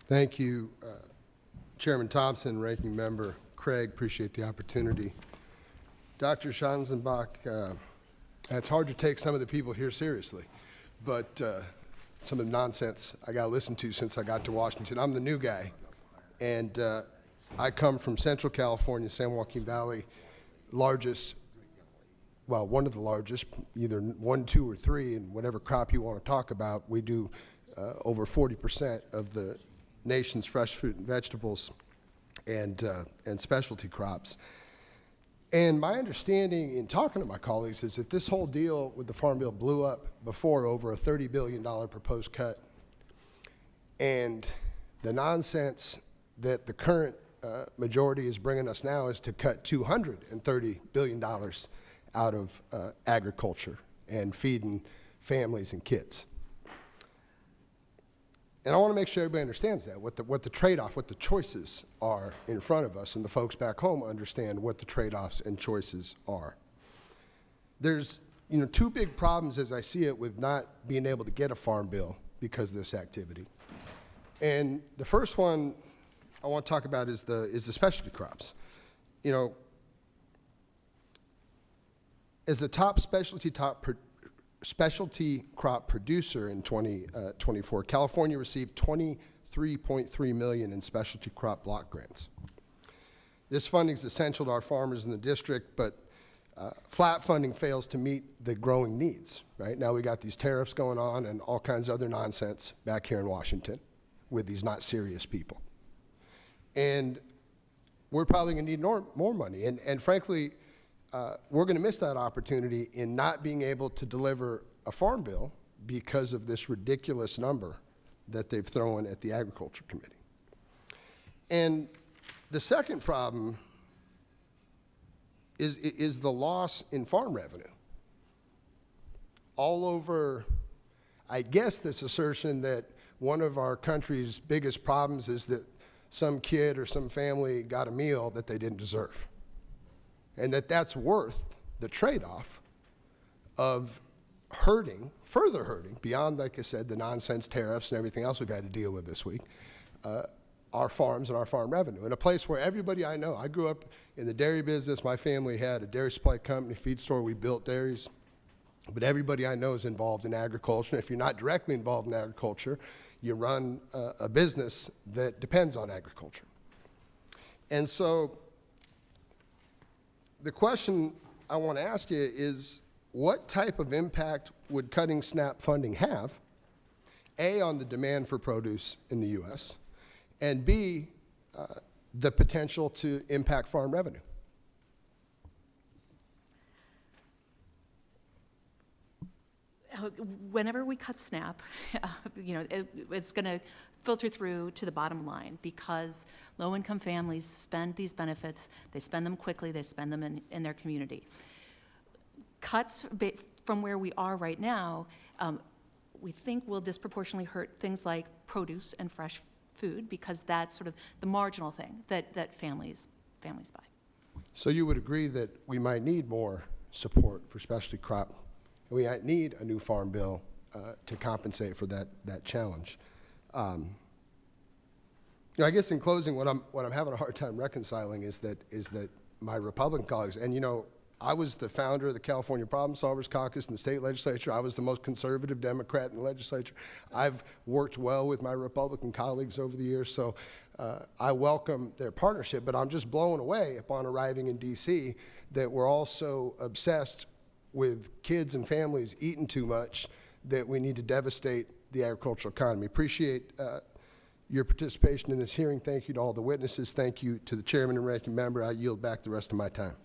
Thank you, Chairman Thompson, Ranking Member Craig. Appreciate the opportunity. Dr. Schanzenbach, it's hard to take some of the people here seriously, but some of the nonsense I got to listen to since I got to Washington. I'm the new guy, and I come from Central California, San Joaquin Valley, largest, well, one of the largest, either 1, 2, or 3, and whatever crop you want to talk about. We do over 40% of the nation's fresh fruit and vegetables and specialty crops. And my understanding in talking to my colleagues is that this whole deal with the Farm Bill blew up before over a $30 billion proposed cut. And the nonsense that the current majority is bringing us now is to cut $230 billion out of agriculture and feeding families and kids. And I want to make sure everybody understands that, what the trade-off, what the choices are in front of us, and the folks back home understand what the trade-offs and choices are. There's, two big problems as I see it with not being able to get a farm bill because of this activity. And the first one I want to talk about is the specialty crops. As the top specialty crop producer in 2024, California received $23.3 million in specialty crop block grants. This funding is essential to our farmers in the district, but flat funding fails to meet the growing needs. Right now we got these tariffs going on and all kinds of other nonsense back here in Washington with these not serious people. And we're probably going to need more money. And frankly, we're going to miss that opportunity in not being able to deliver a farm bill because of this ridiculous number that they've thrown at the Agriculture Committee. And the second problem is the loss in farm revenue. All over, I guess, this assertion that one of our country's biggest problems is that some kid or some family got a meal that they didn't deserve. And that's worth the trade-off of further hurting, beyond, like I said, the nonsense tariffs and everything else we've had to deal with this week, our farms and our farm revenue. In a place where everybody I know, I grew up in the dairy business, my family had a dairy supply company, feed store, we built dairies, but everybody I know is involved in agriculture. If you're not directly involved in agriculture, you run a business that depends on agriculture. And so, the question I want to ask you is, what type of impact would cutting SNAP funding have, A, on the demand for produce in the U.S., and B, the potential to impact farm revenue? Whenever we cut SNAP, it's going to filter through to the bottom line because low-income families spend these benefits, they spend them quickly, they spend them in their community. Cuts from where we are right now, we think will disproportionately hurt things like produce and fresh food because that's sort of the marginal thing that families buy. So you would agree that we might need more support for specialty crop. We might need a new farm bill to compensate for that challenge. I guess in closing, what I'm having a hard time reconciling is that my Republican colleagues, and I was the founder of the California Problem Solvers Caucus in the state legislature. I was the most conservative Democrat in the legislature. I've worked well with my Republican colleagues over the years, so I welcome their partnership, but I'm just blown away upon arriving in D.C. that we're all so obsessed with kids and families eating too much that we need to devastate the agricultural economy. Appreciate your participation in this hearing. Thank you to all the witnesses. Thank you to the chairman and ranking member. I yield back the rest of my time.